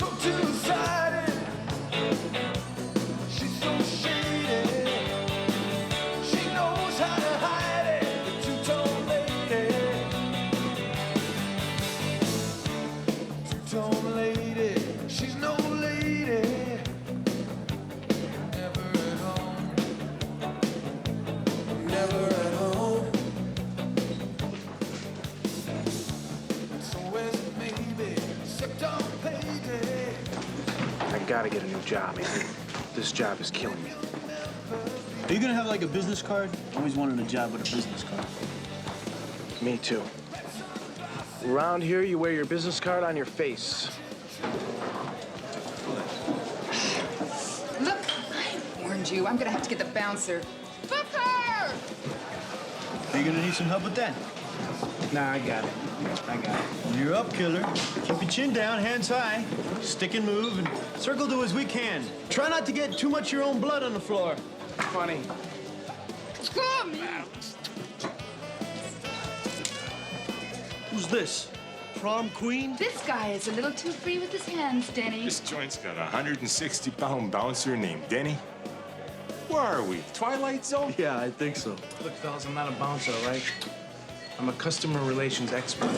so two-sided. She's so shady. She knows how to hide it. The two-tone lady. Two-tone lady. She's no lady. Never at home. Never at home. So where's it maybe? Except on payday. I gotta get a new job, man. This job is killing me. Are you gonna have like a business card? Always wanted a job with a business card. Me too. Around here, you wear your business card on your face. Look, I warned you. I'm gonna have to get the bouncer. Booker! Are you gonna need some help with that? Nah, I got it. I got it. You're up, killer. Keep your chin down, hands high. Stick and move, and circle do as we can. Try not to get too much of your own blood on the floor. Funny. Come! Who's this? Prom queen? This guy is a little too free with his hands, Denny. This joint's got a 160-pound bouncer named Denny. Where are we? Twilight Zone? Yeah, I think so. Look, fellas, I'm not a bouncer, all right? I'm a customer relations expert.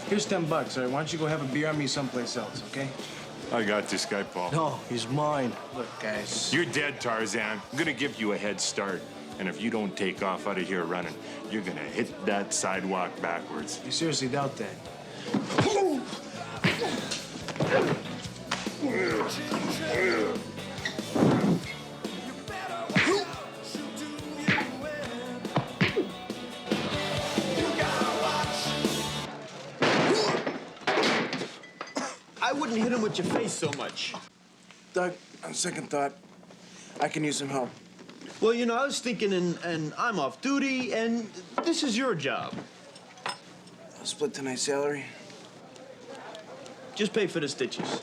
Here's $10, all right? Why don't you go have a beer on me someplace else, okay? I got this guy, Paul. No, he's mine. Look, guys. You're dead, Tarzan. I'm gonna give you a head start. And if you don't take off out of here running, you're gonna hit that sidewalk backwards. You seriously doubt that? I wouldn't hit him with your face so much. Doug, on second thought, I can use some help. Well, you know, I was thinking, and I'm off duty, and this is your job. I'll split tonight's salary. Just pay for the stitches.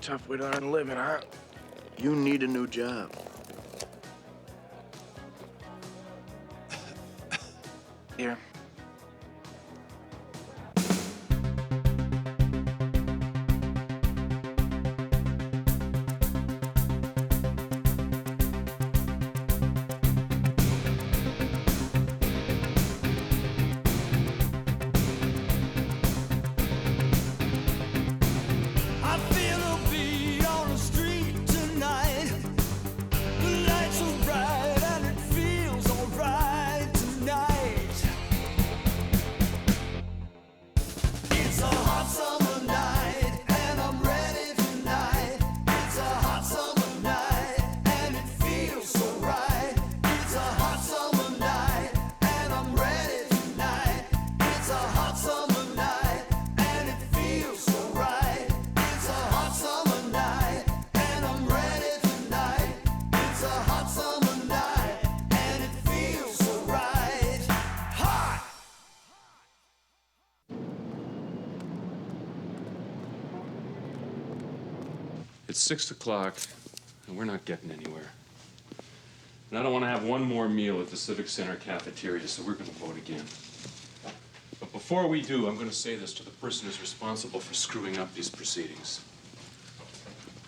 Tough way to earn a living, huh? You need a new job. Here. I feel a beat on the street tonight. The lights are bright and it feels alright tonight. It's a hot summer night and I'm ready tonight. It's a hot summer night and it feels so right. It's a hot summer night and I'm ready tonight. It's a hot summer night and it feels so right. It's a hot summer night and I'm ready tonight. It's a hot summer night and it feels so right. Hot! It's 6 o'clock, and we're not getting anywhere. And I don't want to have one more meal at the Civic Center cafeteria, so we're going to vote again. But before we do, I'm going to say this to the person who's responsible for screwing up these proceedings.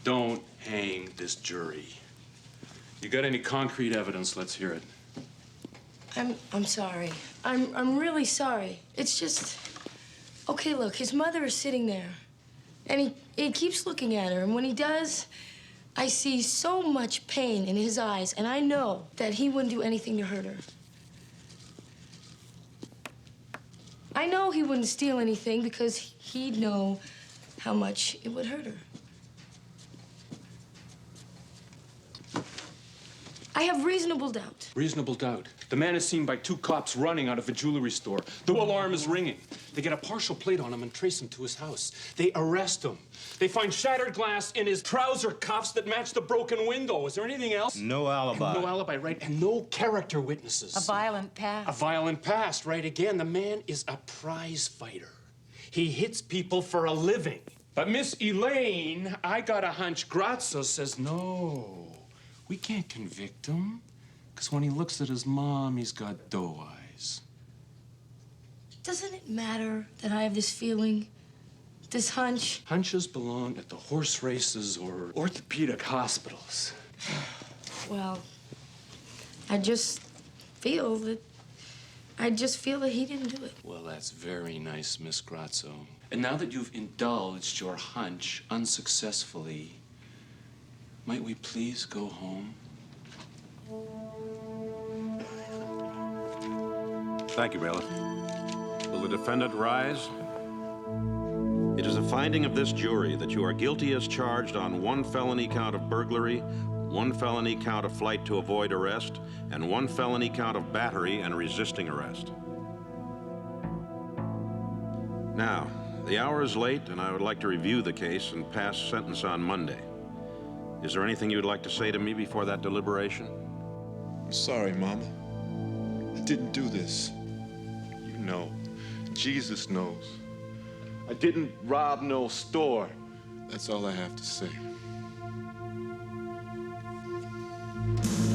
Don't hang this jury. You got any concrete evidence? Let's hear it. I'm sorry. I'm really sorry. It's just... Okay, look, his mother is sitting there. And he keeps looking at her. And when he does, I see so much pain in his eyes. And I know that he wouldn't do anything to hurt her. I know he wouldn't steal anything because he'd know how much it would hurt her. I have reasonable doubt. Reasonable doubt. The man is seen by 2 cops running out of a jewelry store. The alarm is ringing. They get a partial plate on him and trace him to his house. They arrest him. They find shattered glass in his trouser cuffs that match the broken window. Is there anything else? No alibi. No alibi, right? And no character witnesses. A violent past. A violent past, right? Again, the man is a prize fighter. He hits people for a living. But Miss Elaine, I got a hunch, Grazzo says no. We can't convict him. Because when he looks at his mom, he's got doe eyes. Doesn't it matter that I have this feeling, this hunch? Hunches belong at the horse races or orthopedic hospitals. Well, I just feel that he didn't do it. Well, that's very nice, Miss Grazzo. And now that you've indulged your hunch unsuccessfully, might we please go home? Thank you, bailiff. Will the defendant rise? It is a finding of this jury that you are guilty as charged on 1 felony count of burglary, 1 felony count of flight to avoid arrest, and 1 felony count of battery and resisting arrest. Now, the hour is late, and I would like to review the case and pass sentence on Monday. Is there anything you'd like to say to me before that deliberation? I'm sorry, Mama. I didn't do this. You know. Jesus knows. I didn't rob no store. That's all I have to say.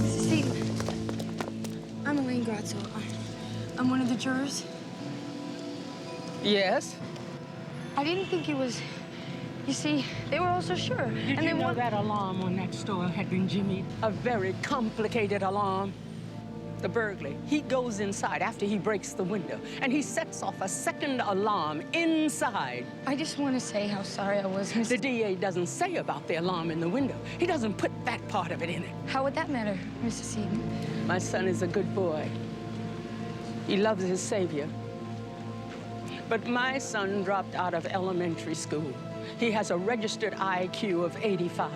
Steve, I'm Elaine Grazzo. I'm one of the jurors. Yes? I didn't think it was... You see, they were all so sure. Did you know that alarm on that store had been jimmied? A very complicated alarm. The burglar, he goes inside after he breaks the window, and he sets off a second alarm inside. I just want to say how sorry I was, Miss... The DA doesn't say about the alarm in the window. He doesn't put that part of it in it. How would that matter, Mrs. Eden? My son is a good boy. He loves his savior. But my son dropped out of elementary school. He has a registered IQ of 85.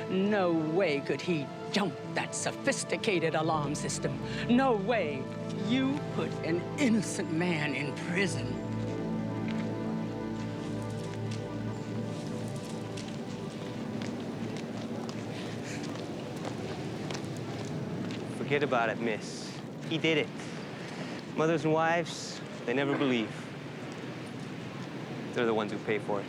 No way could he jump that sophisticated alarm system. No way. You put an innocent man in prison. Forget about it, miss. He did it. Mothers and wives, they never believe. They're the ones who pay for it.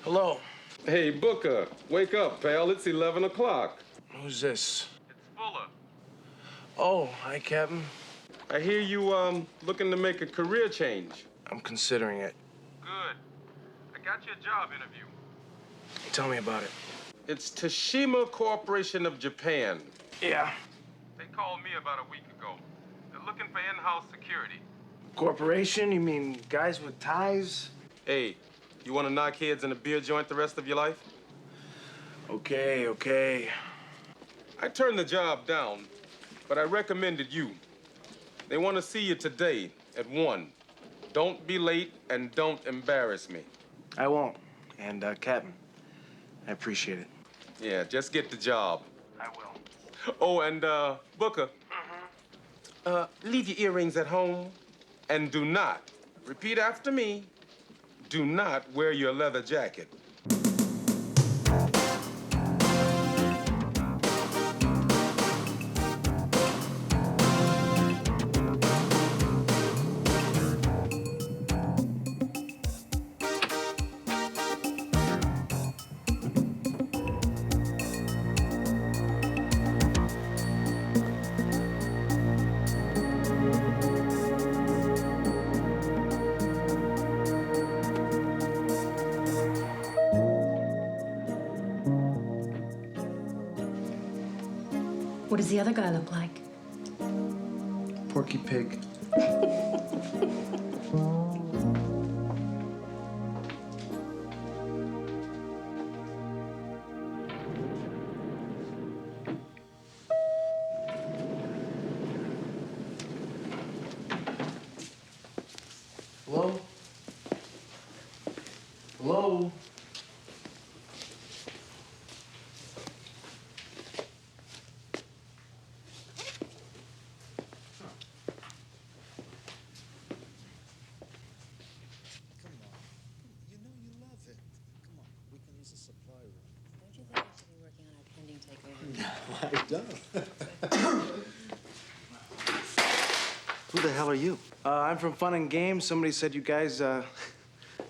Hello. Hey, Booker, wake up, pal. It's 11 o'clock. Who's this? It's Fuller. Oh, hi, Captain. I hear you, looking to make a career change. I'm considering it. Good. I got you a job interview. Tell me about it. It's Toshima Corporation of Japan. Yeah. They called me about a week ago. They're looking for in-house security. Corporation? You mean guys with ties? Hey, you want to knock heads in a beer joint the rest of your life? Okay, okay. I turned the job down, but I recommended you. They want to see you today at 1. Don't be late and don't embarrass me. I won't. And, Captain, I appreciate it. Yeah, just get the job. I will. Oh, and, Booker. Leave your earrings at home. And do not, repeat after me, do not wear your leather jacket. What does the other guy look like? Porky Pig. Hello? Don't you think we should be working on our pending takeover? I don't. Who the hell are you? I'm from Fun and Games. Somebody said you guys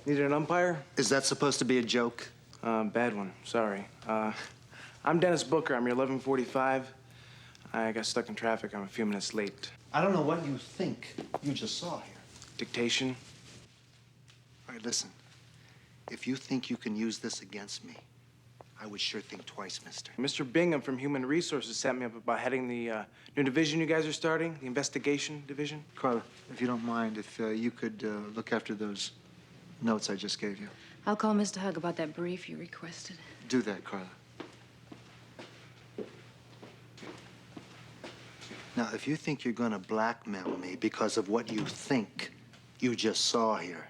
needed an umpire. Is that supposed to be a joke? Bad one. Sorry. I'm Dennis Booker. I'm your 11:45. I got stuck in traffic. I'm a few minutes late. I don't know what you think you just saw here. Dictation. All right, listen. If you think you can use this against me, I would sure think twice, mister. Mr. Bingham from Human Resources set me up about heading the new division you guys are starting, the investigation division. Carla, if you don't mind, if you could look after those notes I just gave you. I'll call Mr. Hug about that brief you requested. Do that, Carla. Now, if you think you're gonna blackmail me because of what you think you just saw here.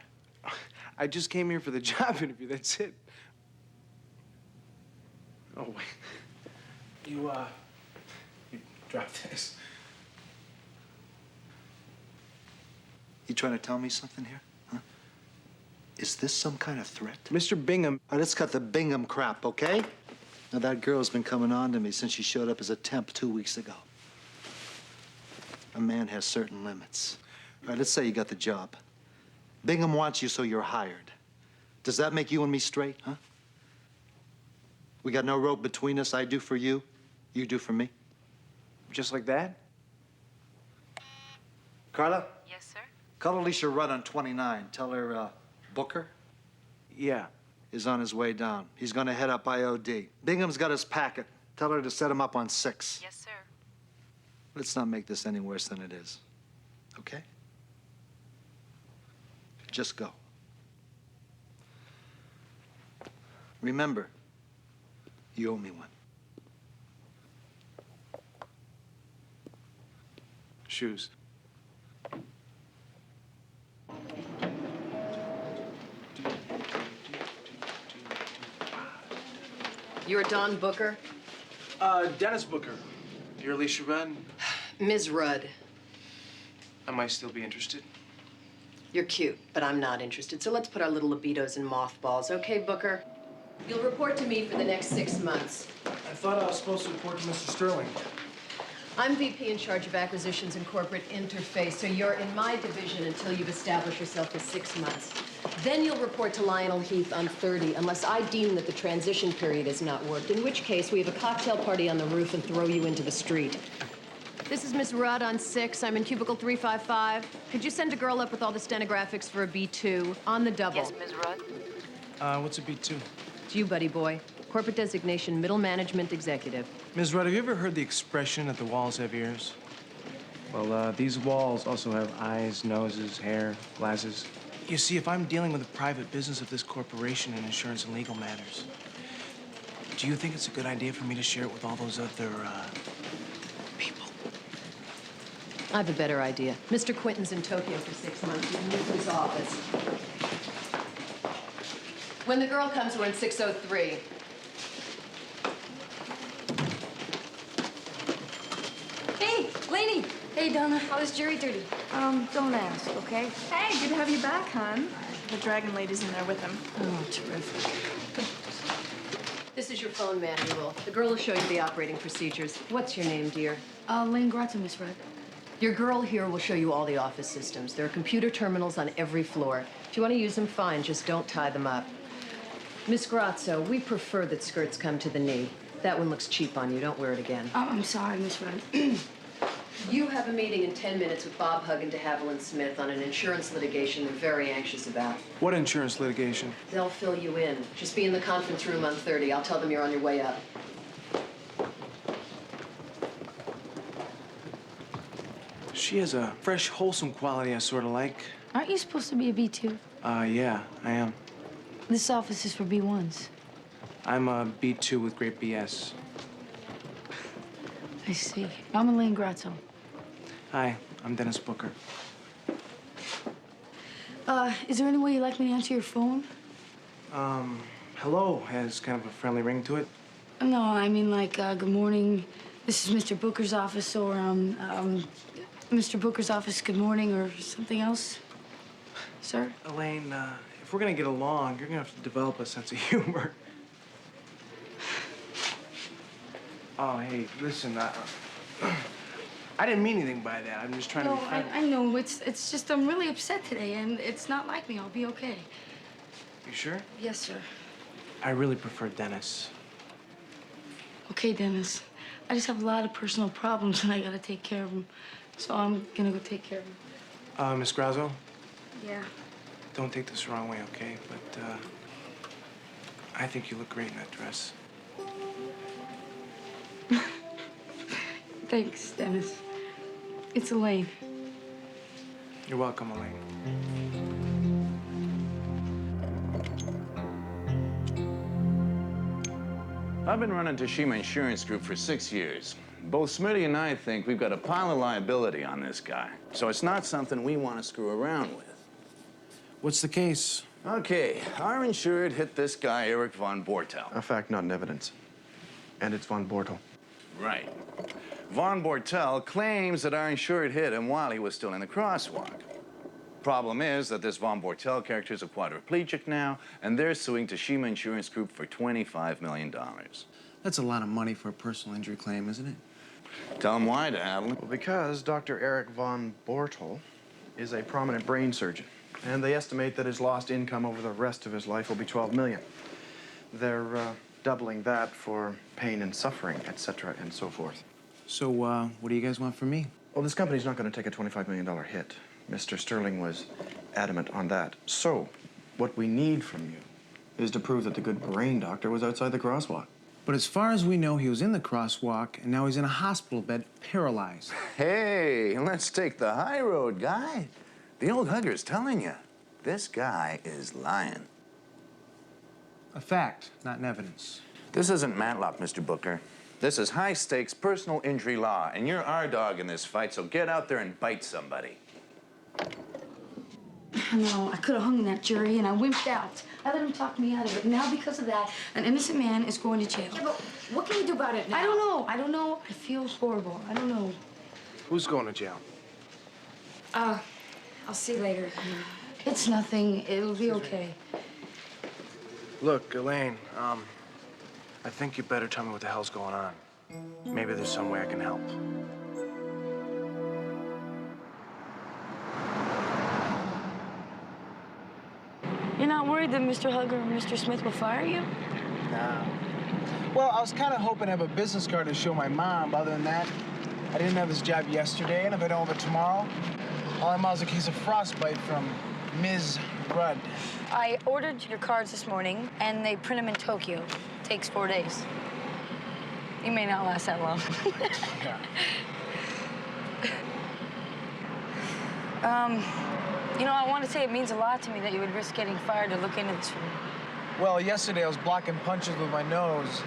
I just came here for the job interview, that's it. Oh, wait. You dropped this. You trying to tell me something here? Huh? Is this some kind of threat? Mr. Bingham. All right, let's cut the Bingham crap, okay? Now, that girl's been coming on to me since she showed up as a temp 2 weeks ago. A man has certain limits. All right, let's say you got the job. Bingham wants you, so you're hired. Does that make you and me straight, huh? We got no rope between us. I do for you, you do for me. Just like that? Carla? Yes, sir? Call Alicia Rudd on 29. Tell her Booker Yeah. is on his way down. He's gonna head up IOD. Bingham's got his packet. Tell her to set him up on 6. Yes, sir. Let's not make this any worse than it is, okay? Just go. Remember, you owe me one. Shoes. You're Don Booker? Dennis Booker. You're Alicia Rudd. Ms. Rudd. I might still be interested. You're cute, but I'm not interested. So let's put our little libidos in mothballs, okay, Booker? You'll report to me for the next 6 months. I thought I was supposed to report to Mr. Sterling. I'm VP in charge of acquisitions and corporate interface, so you're in my division until you've established yourself for 6 months. Then you'll report to Lionel Heath on 30, unless I deem that the transition period has not worked, in which case we have a cocktail party on the roof and throw you into the street. This is Miss Rudd on 6. I'm in cubicle 355. Could you send a girl up with all the stenographics for a B2 on the double? Yes, Ms. Rudd? What's a B2? It's you, buddy boy. Corporate designation, middle management executive. Ms. Rudd, have you ever heard the expression that the walls have ears? Well, these walls also have eyes, noses, hair, glasses. You see, if I'm dealing with the private business of this corporation in insurance and legal matters, do you think it's a good idea for me to share it with all those other, people? I have a better idea. Mr. Quinton's in Tokyo for 6 months. You can move to his office. When the girl comes, we're in 603. Hey, Lainey. Hey, Donna. How was jury duty? Don't ask, okay? Hey, good to have you back, hon. The Dragon Lady's in there with him. Oh, terrific. This is your phone manual. The girl will show you the operating procedures. What's your name, dear? Lane Gratton, Miss Rudd. Your girl here will show you all the office systems. There are computer terminals on every floor. If you want to use them, fine. Just don't tie them up. Miss Grazzo, we prefer that skirts come to the knee. That one looks cheap on you. Don't wear it again. I'm sorry, Miss Rudd. You have a meeting in 10 minutes with Bob Huggin de Havilland Smith on an insurance litigation they're very anxious about. What insurance litigation? They'll fill you in. Just be in the conference room on 30. I'll tell them you're on your way up. She has a fresh, wholesome quality I sort of like. Aren't you supposed to be a B2? Yeah, I am. This office is for B1s. I'm a B2 with great BS. I see. I'm Elaine Gratton. Hi, I'm Dennis Booker. Is there any way you'd like me to answer your phone? Hello has kind of a friendly ring to it. No, I mean like, good morning. This is Mr. Booker's office, or, Mr. Booker's office, good morning, or something else. Sir? Elaine, if we're gonna get along, you're gonna have to develop a sense of humor. Oh, hey, listen, I didn't mean anything by that. I'm just trying to be friendly. I know. It's just I'm really upset today, and it's not like me. I'll be okay. You sure? Yes, sir. I really prefer Dennis. Okay, Dennis. I just have a lot of personal problems, and I gotta take care of them. So I'm gonna go take care of them. Miss Grazzo, Yeah. don't take this the wrong way, okay? But, I think you look great in that dress. Thanks, Dennis. It's Elaine. You're welcome, Elaine. I've been running Toshima Insurance Group for 6 years. Both Smitty and I think we've got a pile of liability on this guy. So it's not something we want to screw around with. What's the case? Okay, our insured hit this guy, Eric von Bortel. A fact not in evidence. And it's von Bortel. Right. Von Bortel claims that our insured hit him while he was still in the crosswalk. Problem is that this Von Bortel character is a quadriplegic now, and they're suing Toshima Insurance Group for $25 million. That's a lot of money for a personal injury claim, isn't it? Tell them why, Hadley. Well, because Dr. Eric von Bortel is a prominent brain surgeon, and they estimate that his lost income over the rest of his life will be $12 million. They're doubling that for pain and suffering, etc., and so forth. So, what do you guys want from me? Well, this company's not going to take a $25 million hit. Mr. Sterling was adamant on that. So, what we need from you is to prove that the good brain doctor was outside the crosswalk. But as far as we know, he was in the crosswalk, and now he's in a hospital bed, paralyzed. Hey, let's take the high road, guy. The old hugger's telling you, this guy is lying. A fact, not an evidence. This isn't Matlock, Mr. Booker. This is high-stakes personal injury law, and you're our dog in this fight, so get out there and bite somebody. No, I could have hung that jury, and I wimped out. I let him talk me out of it. Now, because of that, an innocent man is going to jail. Yeah, but what can we do about it now? I don't know. I don't know. I feel horrible. I don't know. Who's going to jail? I'll see you later. It's nothing. It'll be okay. Look, Elaine, I think you better tell me what the hell's going on. Maybe there's some way I can help. You're not worried that Mr. Hugger and Mr. Smith will fire you? No. Well, I was kind of hoping to have a business card to show my mom, but other than that, I didn't have this job yesterday, and if I don't have it tomorrow, all I'm out is a case of frostbite from Ms. Rudd. I ordered your cards this morning, and they print them in Tokyo. Takes 4 days. You may not last that long. Yeah. You know, I want to say it means a lot to me that you would risk getting fired to look into this for me. Well, yesterday I was blocking punches with my nose.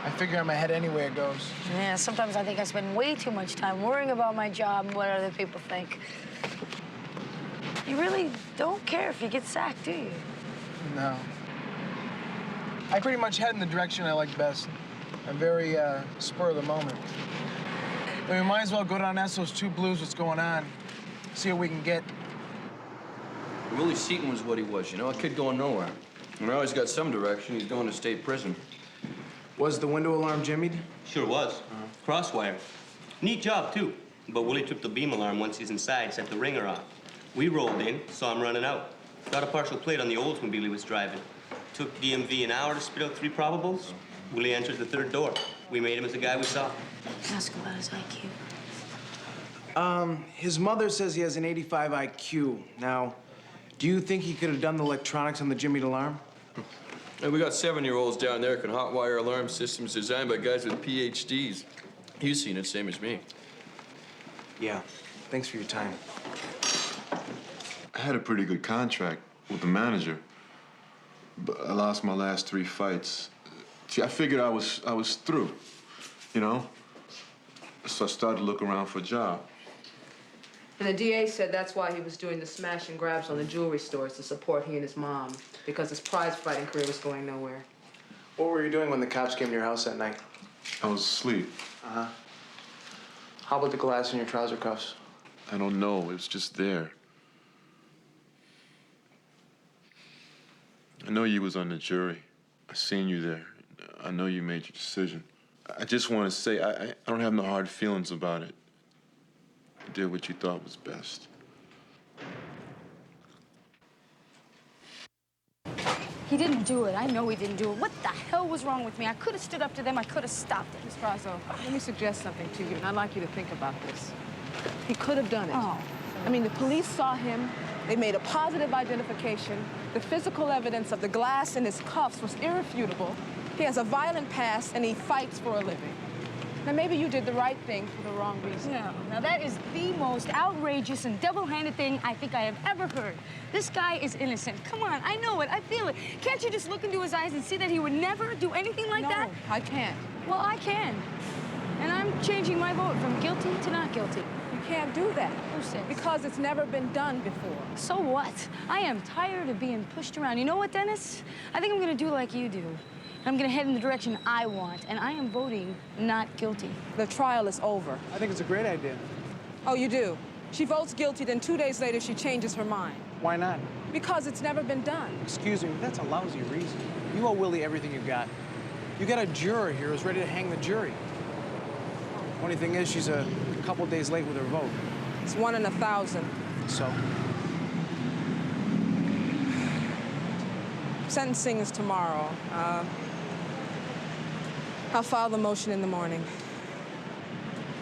I figure I'm ahead anyway it goes. Yeah, sometimes I think I spend way too much time worrying about my job and what other people think. You really don't care if you get sacked, do you? No. I pretty much head in the direction I like best. I'm very spur of the moment. But we might as well go down and ask those two blues what's going on. See what we can get. Willie Seaton was what he was, you know, a kid going nowhere. And I always got some direction. He's going to state prison. Was the window alarm jimmied? Sure was. Crosswire. Neat job, too. But Willie took the beam alarm once he's inside, set the ringer off. We rolled in, saw him running out. Got a partial plate on the Oldsmobile he was driving. Took DMV an hour to spit out 3 probables. Willie entered the 3rd door. We made him as the guy we saw. Ask about his IQ. His mother says he has an 85 IQ. Now, do you think he could have done the electronics on the jimmied alarm? And we got 7-year-olds down there can hotwire alarm systems designed by guys with PhDs. You've seen it, same as me. Yeah. Thanks for your time. I had a pretty good contract with the manager, but I lost my last 3 fights. See, I figured I was through, you know? So I started to look around for a job. And the DA said that's why he was doing the smash and grabs on the jewelry stores to support he and his mom, because his prize-fighting career was going nowhere. What were you doing when the cops came to your house that night? I was asleep. Uh-huh. How about the glass in your trouser cuffs? I don't know. It was just there. I know you was on the jury. I seen you there. I know you made your decision. I just want to say I don't have no hard feelings about it. You did what you thought was best. He didn't do it. I know he didn't do it. What the hell was wrong with me? I could have stood up to them. I could have stopped it. Miss Grasso, let me suggest something to you, and I'd like you to think about this. He could have done it. Oh. I mean, the police saw him. They made a positive identification. The physical evidence of the glass in his cuffs was irrefutable. He has a violent past, and he fights for a living. Now, maybe you did the right thing for the wrong reason. No, now that is the most outrageous and double-handed thing I think I have ever heard. This guy is innocent. Come on, I know it, I feel it. Can't you just look into his eyes and see that he would never do anything like that? No, I can't. Well, I can. And I'm changing my vote from guilty to not guilty. You can't do that. Who says? Because it's never been done before. So what? I am tired of being pushed around. You know what, Dennis? I think I'm gonna do like you do. I'm gonna head in the direction I want, and I am voting not guilty. The trial is over. I think it's a great idea. Oh, you do? She votes guilty, then 2 days later she changes her mind. Why not? Because it's never been done. Excuse me, that's a lousy reason. You owe Willie everything you got. You got a juror here who's ready to hang the jury. Funny thing is, she's a couple days late with her vote. It's 1 in 1,000. So? Sentencing is tomorrow. I'll file the motion in the morning.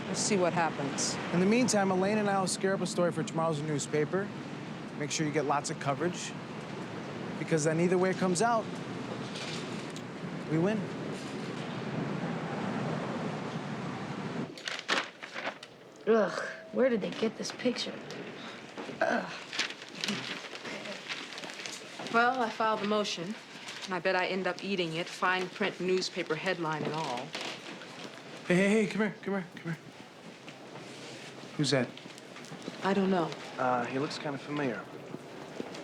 We'll see what happens. In the meantime, Elaine and I will scare up a story for tomorrow's newspaper. Make sure you get lots of coverage. Because then either way it comes out, we win. Ugh, where did they get this picture? Ugh. Well, I filed the motion, and I bet I end up eating it, fine print newspaper headline and all. Hey, come here. Who's that? I don't know. He looks kind of familiar.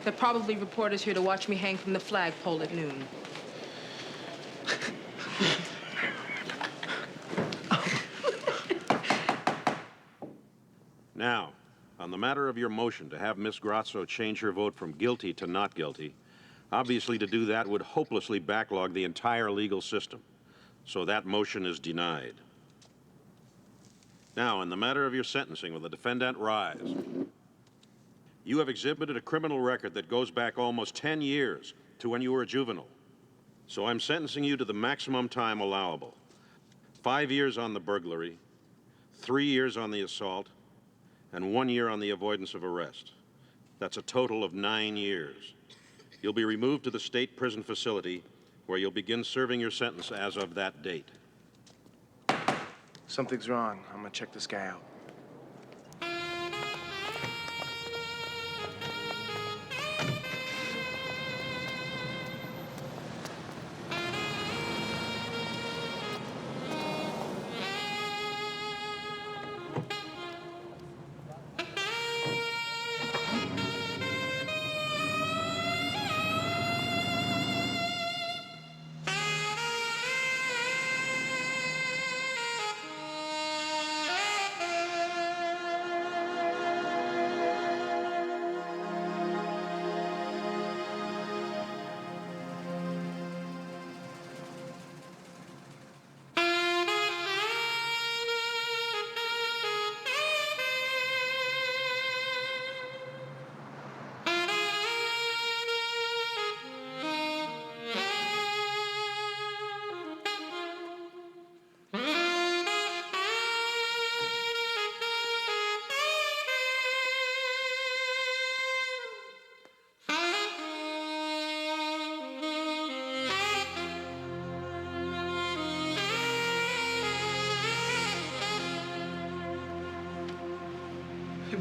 There are probably reporters here to watch me hang from the flagpole at noon. Now, on the matter of your motion to have Miss Grasso change her vote from guilty to not guilty, obviously to do that would hopelessly backlog the entire legal system. So that motion is denied. Now, in the matter of your sentencing with the defendant Rise, you have exhibited a criminal record that goes back almost 10 years to when you were a juvenile. So I'm sentencing you to the maximum time allowable. 5 years on the burglary, 3 years on the assault, and 1 year on the avoidance of arrest. That's a total of 9 years. You'll be removed to the state prison facility where you'll begin serving your sentence as of that date. Something's wrong. I'm gonna check this guy out.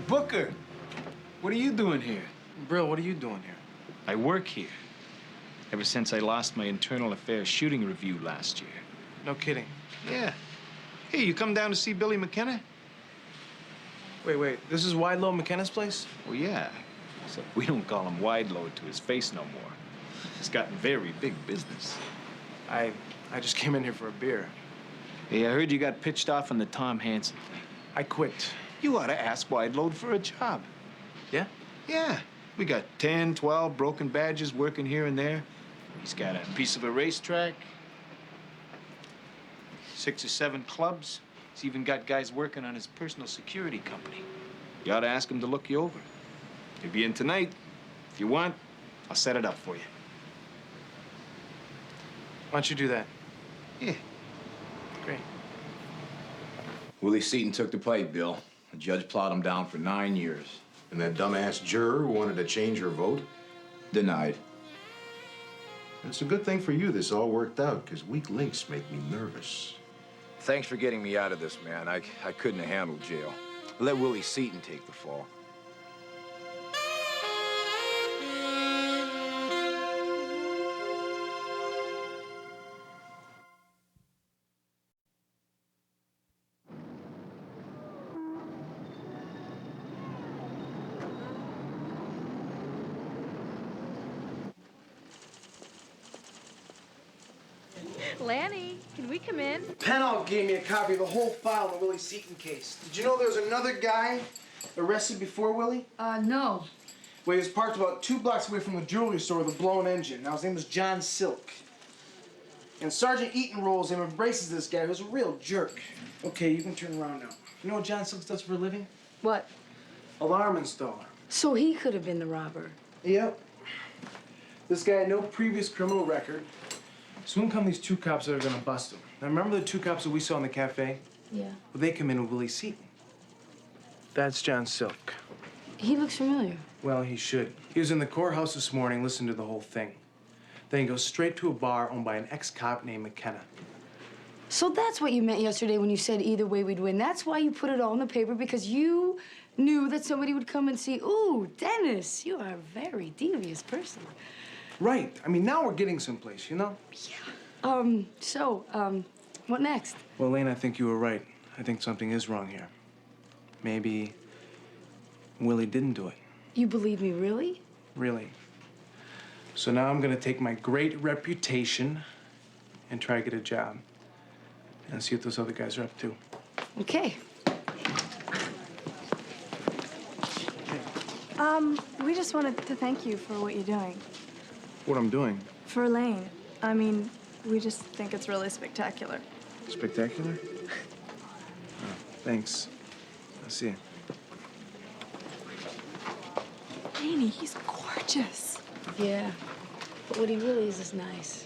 Booker, what are you doing here? Brill, what are you doing here? I work here. Ever since I lost my internal affairs shooting review last year. No kidding. Yeah. Hey, you come down to see Billy McKenna? Wait. This is Wide Low McKenna's place? Well, yeah. Except we don't call him Wide Load to his face no more. He's got very big business. I just came in here for a beer. Hey, I heard you got pitched off on the Tom Hansen thing. I quit. You ought to ask Wide Load for a job. Yeah? Yeah. We got 10, 12 broken badges working here and there. He's got a piece of a racetrack, 6 or 7 clubs. He's even got guys working on his personal security company. You ought to ask him to look you over. He'll be in tonight. If you want, I'll set it up for you. Why don't you do that? Yeah. Great. Willie Seaton took the plate, Bill. The judge plowed him down for 9 years. And that dumbass juror who wanted to change her vote? Denied. It's a good thing for you this all worked out, because weak links make me nervous. Thanks for getting me out of this, man. I couldn't have handled jail. Let Willie Seaton take the fall. Lanny, can we come in? Penoff gave me a copy of the whole file in the Willie Seaton case. Did you know there was another guy arrested before Willie? No. Well, he was parked about 2 blocks away from the jewelry store with a blown engine. Now, his name was John Silk. And Sergeant Eaton rolls him, embraces this guy who's a real jerk. Okay, you can turn around now. You know what John Silk does for a living? What? Alarm installer. So he could have been the robber. Yep. This guy had no previous criminal record. Soon come these 2 cops that are gonna bust him. Now, remember the 2 cops that we saw in the cafe? Yeah. Well, they come in with Willie Seaton. That's John Silk. He looks familiar. Well, he should. He was in the courthouse this morning, listening to the whole thing. Then he goes straight to a bar owned by an ex-cop named McKenna. So that's what you meant yesterday when you said either way we'd win. That's why you put it all in the paper, because you knew that somebody would come and see, ooh, Dennis, you are a very devious person. Right. I mean, now we're getting someplace, you know? What next? Well, Lane, I think you were right. I think something is wrong here. Maybe Willie didn't do it. You believe me, really? Really. So now I'm gonna take my great reputation and try to get a job. And see what those other guys are up to. Okay. We just wanted to thank you for what you're doing. What I'm doing? For Lane. I mean, we just think it's really spectacular. Spectacular? Oh, thanks. I see. Laney, he's gorgeous. Yeah. But what he really is nice.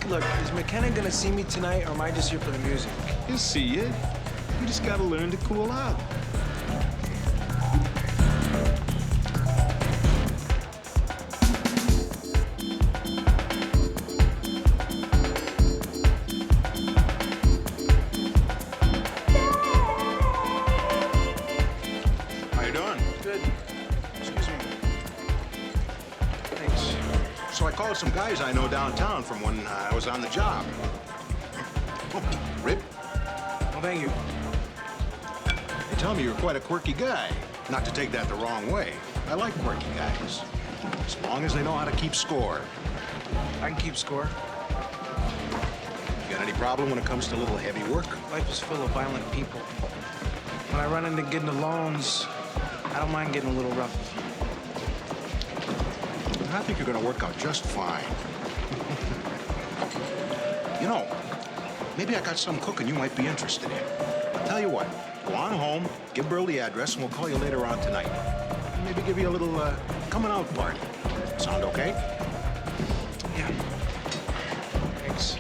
Look, is McKenna gonna see me tonight, or am I just here for the music? He'll see you. You just gotta learn to cool out. How you doing? Good. Excuse me. Thanks. So I called some guys I know downtown from when I was on the job. Rip? Well, thank you. They tell me you're quite a quirky guy. Not to take that the wrong way. I like quirky guys. As long as they know how to keep score. I can keep score. You got any problem when it comes to a little heavy work? Life is full of violent people. When I run into getting the loans, I don't mind getting a little rough. I think you're gonna work out just fine. You know, maybe I got some cooking you might be interested in. I'll tell you what, go on home, give Burl the address, and we'll call you later on tonight. Maybe give you a little coming out party. Sound okay? Yeah. Thanks.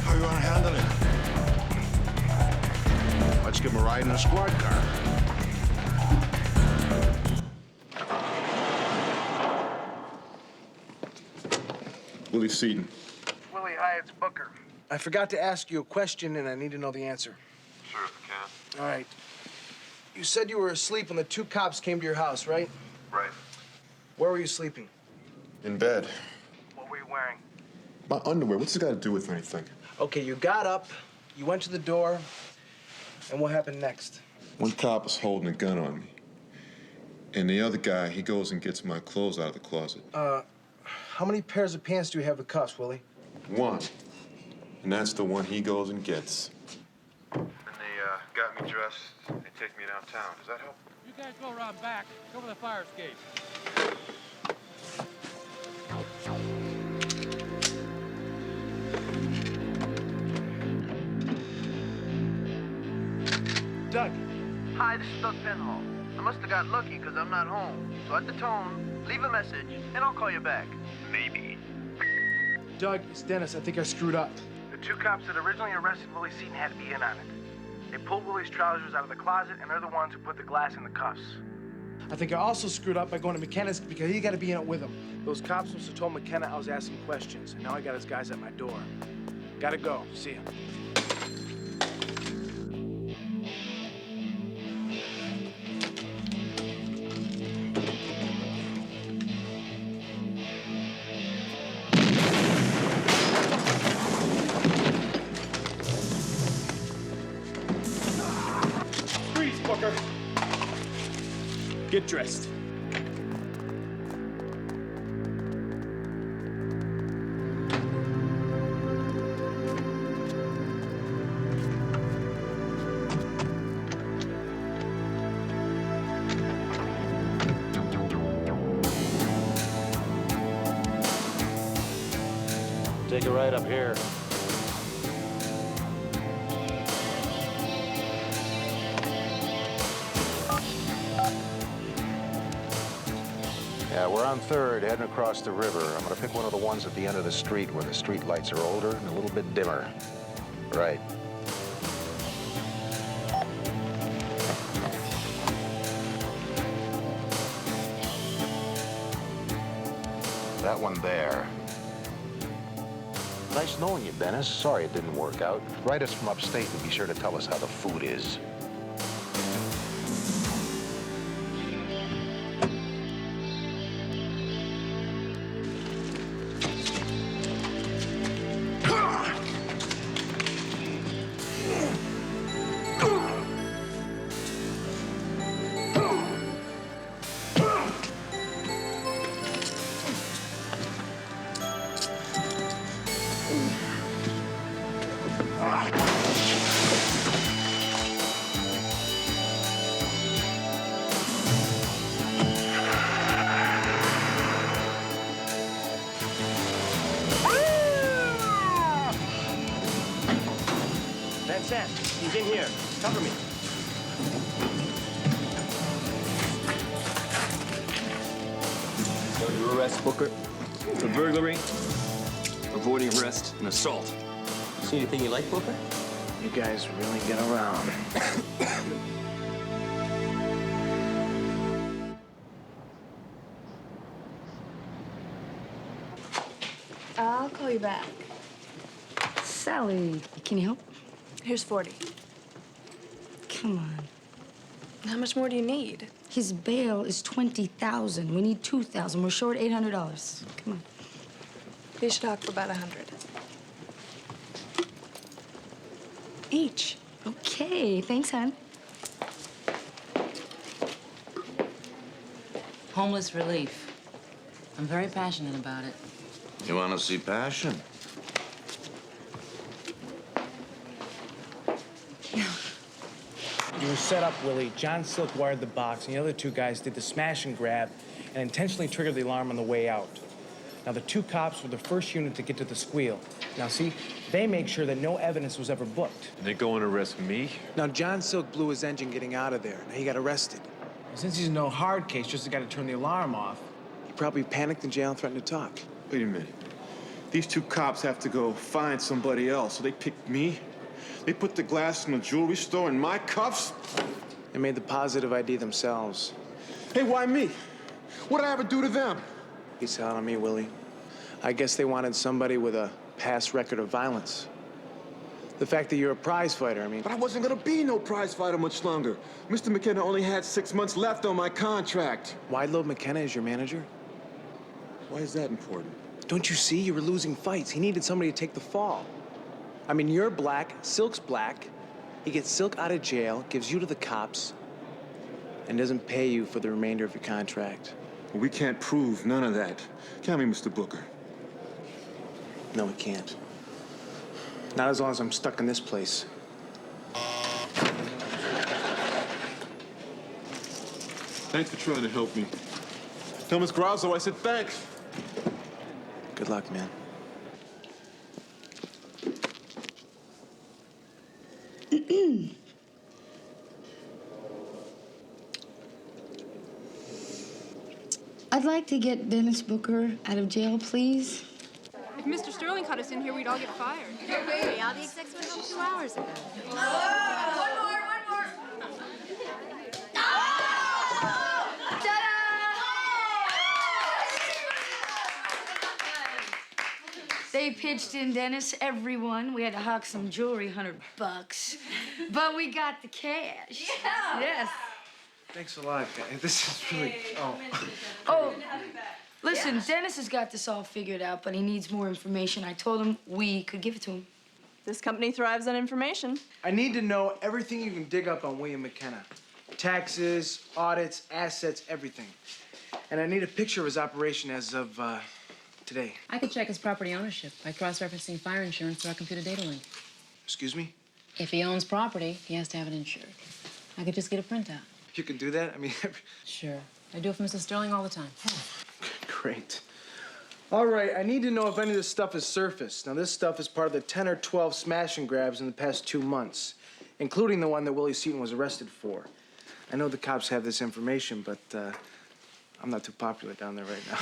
How you wanna handle it? Let's give him a ride in a squad car. Willie Seaton. Willie, hi, it's Booker. I forgot to ask you a question, and I need to know the answer. Sure, if you can. All right. You said you were asleep when the two cops came to your house, right? Right. Where were you sleeping? In bed. What were you wearing? My underwear, what's this got to do with anything? Okay, you got up, you went to the door, and what happened next? One cop was holding a gun on me. And the other guy, he goes and gets my clothes out of the closet. How many pairs of pants do you have with cuffs, Willie? One. And that's the one he goes and gets. Then they got me dressed. They take me downtown. Does that help? You guys go around back. Cover the fire escape. Doug. Hi, this is Doug Penhall. I must have got lucky because I'm not home. So at the tone, leave a message, and I'll call you back. Maybe. Doug, it's Dennis. I think I screwed up. The two cops that originally arrested Willie Seaton had to be in on it. They pulled Willie's trousers out of the closet, and they're the ones who put the glass in the cuffs. I think I also screwed up by going to McKenna's because he got to be in it with him. Those cops must have told McKenna I was asking questions, and now I got his guys at my door. Gotta go. See ya. Freeze, Booker. Get dressed. Take it right up here. Yeah, we're on 3rd, heading across the river. I'm gonna pick one of the ones at the end of the street where the street lights are older and a little bit dimmer. Right. That one there. Nice knowing you, Dennis. Sorry it didn't work out. Write us from upstate and be sure to tell us how the food is. That's it. He's in here. Cover me. Under arrest, Booker. For burglary, avoiding arrest, and assault. See anything you like, Booker? You guys really get around. I'll call you back. Sally, can you help? Here's 40. Come on. How much more do you need? His bail is $20,000. We need $2,000. We're short $800. Come on. We should talk for about 100. Each. Okay, thanks, hon. Homeless relief. I'm very passionate about it. You want to see passion? You were set up, Willie. John Silk wired the box, and the other two guys did the smash and grab and intentionally triggered the alarm on the way out. Now, the two cops were the first unit to get to the squeal. Now, see, they make sure that no evidence was ever booked. And they go and arrest me? Now, John Silk blew his engine getting out of there. Now, he got arrested. And since he's no hard case, just the guy to turn the alarm off, he probably panicked in jail and threatened to talk. Wait a minute. These two cops have to go find somebody else, so they picked me? They put the glass in the jewelry store in my cuffs? They made the positive ID themselves. Hey, why me? What did I ever do to them? He's out on me, Willie. I guess they wanted somebody with a past record of violence. The fact that you're a prize fighter, I mean... But I wasn't gonna be no prize fighter much longer. Mr. McKenna only had 6 months left on my contract. Wide Load McKenna is your manager? Why is that important? Don't you see? You were losing fights. He needed somebody to take the fall. I mean, you're black, Silk's black. He gets Silk out of jail, gives you to the cops, and doesn't pay you for the remainder of your contract. Well, we can't prove none of that. Can we, Mr. Booker? No, we can't. Not as long as I'm stuck in this place. Thanks for trying to help me. Tell Miss Grazzo I said thanks. Good luck, man. I'd like to get Dennis Booker out of jail, please. If Mr. Sterling cut us in here, we'd all get fired. Hey, all the execs went home 2 hours ago. One more. They pitched in, Dennis, everyone. We had to hawk some jewelry, $100. But we got the cash. Yeah. Yes. Thanks a lot, guys. This is really... Oh, listen, Dennis has got this all figured out, but he needs more information. I told him we could give it to him. This company thrives on information. I need to know everything you can dig up on William McKenna. Taxes, audits, assets, everything. And I need a picture of his operation as of, today. I could check his property ownership by cross-referencing fire insurance through our computer data link. Excuse me? If he owns property, he has to have it insured. I could just get a printout. You can do that? I mean... Sure. I do it for Mrs. Sterling all the time. Great. All right, I need to know if any of this stuff is surfaced. Now, this stuff is part of the 10 or 12 smash and grabs in the past 2 months, including the one that Willie Seaton was arrested for. I know the cops have this information, but I'm not too popular down there right now.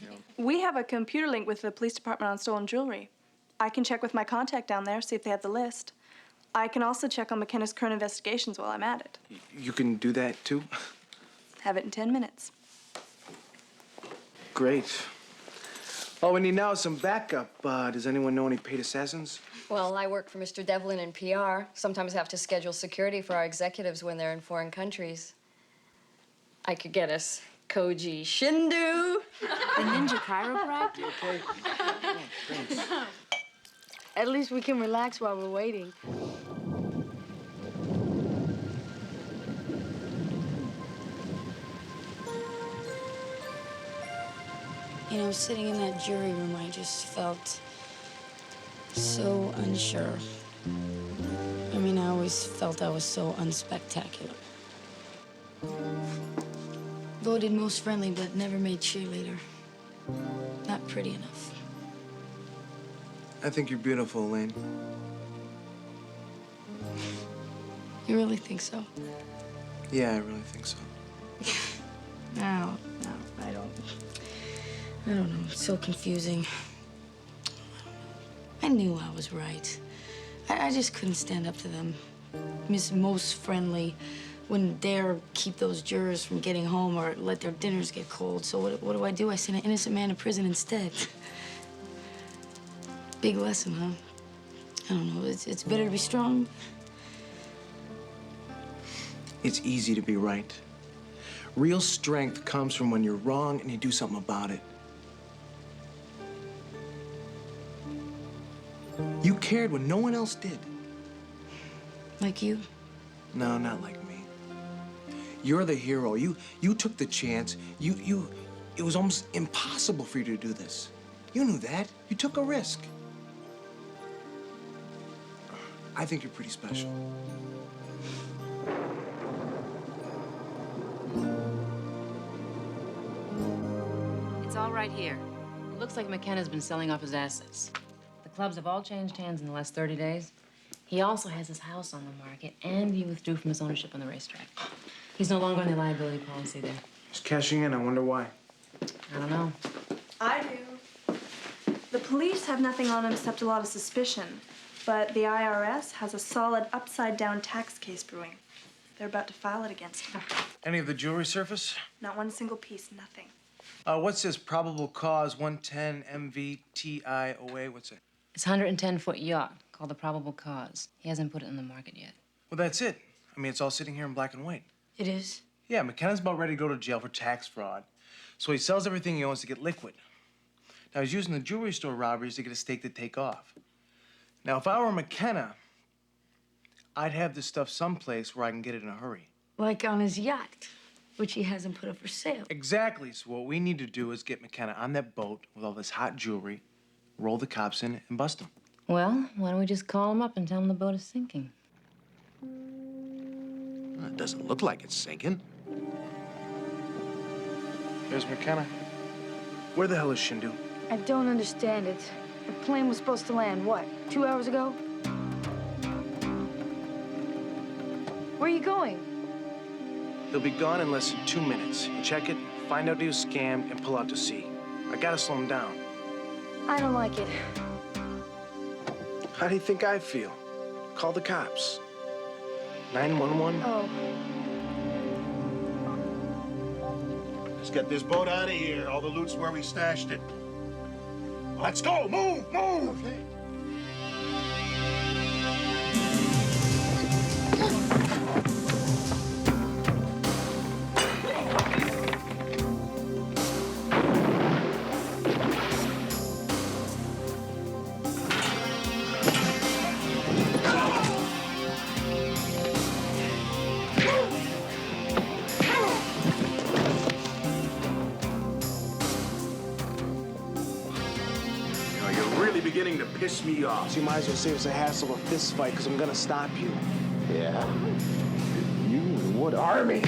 You know. We have a computer link with the police department on stolen jewelry. I can check with my contact down there, see if they have the list. I can also check on McKenna's current investigations while I'm at it. You can do that, too? Have it in 10 minutes. Great. All we need now is some backup. Does anyone know any paid assassins? Well, I work for Mr. Devlin in PR. Sometimes have to schedule security for our executives when they're in foreign countries. I could get us Koji Shindu. The ninja chiropractor? Okay. Oh, thanks. At least we can relax while we're waiting. You know, sitting in that jury room, I just felt so unsure. I mean, I always felt I was so unspectacular. Voted most friendly, but never made cheerleader. Not pretty enough. I think you're beautiful, Elaine. You really think so? Yeah, I really think so. No, I don't know. It's so confusing. I knew I was right. I just couldn't stand up to them. Miss Most Friendly wouldn't dare keep those jurors from getting home or let their dinners get cold. So what do? I send an innocent man to prison instead. Big lesson, huh? I don't know. It's better to be strong. It's easy to be right. Real strength comes from when you're wrong and you do something about it. You cared when no one else did. Like you? No, not like me. You're the hero. You took the chance. It was almost impossible for you to do this. You knew that. You took a risk. I think you're pretty special. It's all right here. It looks like McKenna's been selling off his assets. The clubs have all changed hands in the last 30 days. He also has his house on the market, and he withdrew from his ownership on the racetrack. He's no longer on the liability policy there. He's cashing in. I wonder why. I don't know. I do. The police have nothing on him except a lot of suspicion. But the IRS has a solid upside-down tax case brewing. They're about to file it against him. Any of the jewelry surface? Not one single piece, nothing. What's this? Probable cause 110 MVTIOA. What's it? It's a 110-foot yacht called the Probable Cause. He hasn't put it in the market yet. Well, that's it. I mean, it's all sitting here in black and white. It is? Yeah, McKenna's about ready to go to jail for tax fraud. So he sells everything he owns to get liquid. Now, he's using the jewelry store robberies to get a stake to take off. Now, if I were McKenna, I'd have this stuff someplace where I can get it in a hurry. Like on his yacht, which he hasn't put up for sale. Exactly. So what we need to do is get McKenna on that boat with all this hot jewelry, roll the cops in, and bust him. Well, why don't we just call him up and tell him the boat is sinking? Well, it doesn't look like it's sinking. There's McKenna. Where the hell is Shindu? I don't understand it. The plane was supposed to land, what, 2 hours ago? Where are you going? He'll be gone in less than 2 minutes. You check it, find out he was scammed, and pull out to sea. I gotta slow him down. I don't like it. How do you think I feel? Call the cops. 911? Oh. Let's get this boat out of here. All the loot's where we stashed it. Let's go. Move, move. Okay. Beginning to piss me off. So you might as well save us a hassle of a fist fight, because I'm gonna stop you. Yeah? You and what army?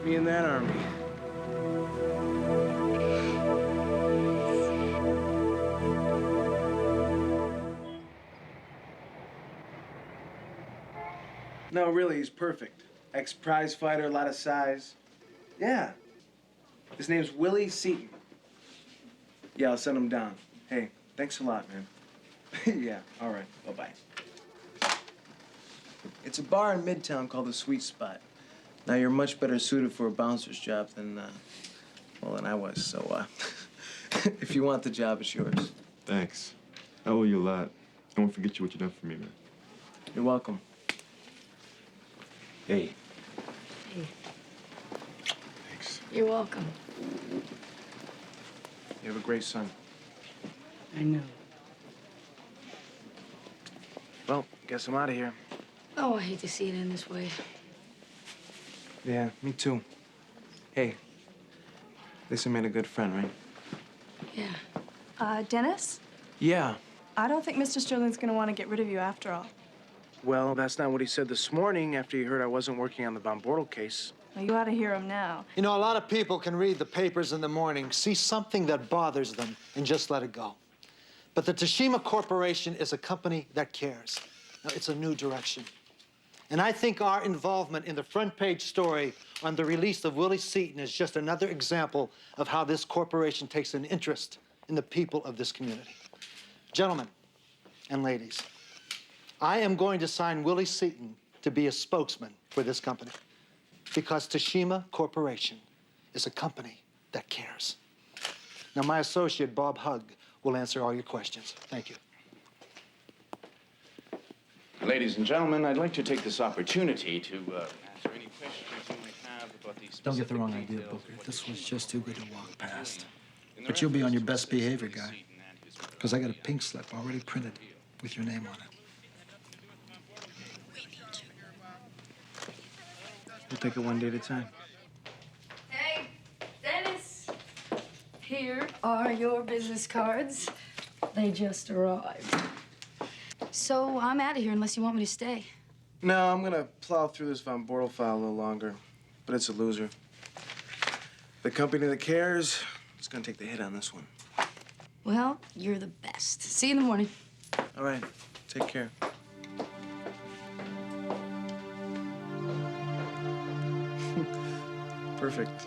Me and that army. No, really, he's perfect. Ex-prize fighter, a lot of size. Yeah. His name's Willie Seaton. Yeah, I'll send him down. Hey, thanks a lot, man. Yeah, all right, bye-bye. It's a bar in Midtown called the Sweet Spot. Now, you're much better suited for a bouncer's job than, well, than I was, so, if you want the job, it's yours. Thanks. I owe you a lot. I won't forget you what you done for me, man. You're welcome. Hey. Hey. Thanks. You're welcome. You have a great son. I know. Well, guess I'm out of here. Oh, I hate to see it in this way. Yeah, me too. Hey, at least I made a good friend, right? Yeah. Dennis? Yeah. I don't think Mr. Sterling's gonna want to get rid of you after all. Well, that's not what he said this morning after he heard I wasn't working on the Von Bortle case. Well, you ought to hear him now. You know, a lot of people can read the papers in the morning, see something that bothers them, and just let it go. But the Tashima Corporation is a company that cares. Now, it's a new direction. And I think our involvement in the front page story on the release of Willie Seaton is just another example of how this corporation takes an interest in the people of this community. Gentlemen and ladies, I am going to sign Willie Seaton to be a spokesman for this company because Tashima Corporation is a company that cares. Now, my associate, Bob Hugg, will answer all your questions. Thank you. Ladies and gentlemen, I'd like to take this opportunity to answer any questions you might have about these. Don't get the wrong idea, Booker. This was just too good to walk past. But you'll be on your best behavior, guy. Because I got a pink slip already printed with your name on it. We'll take it one day at a time. Hey, Dennis. Here are your business cards. They just arrived. So I'm out of here unless you want me to stay. No, I'm gonna plow through this Von Bortle file a little longer, but it's a loser. The company that cares is gonna take the hit on this one. Well, you're the best. See you in the morning. All right, take care. Perfect.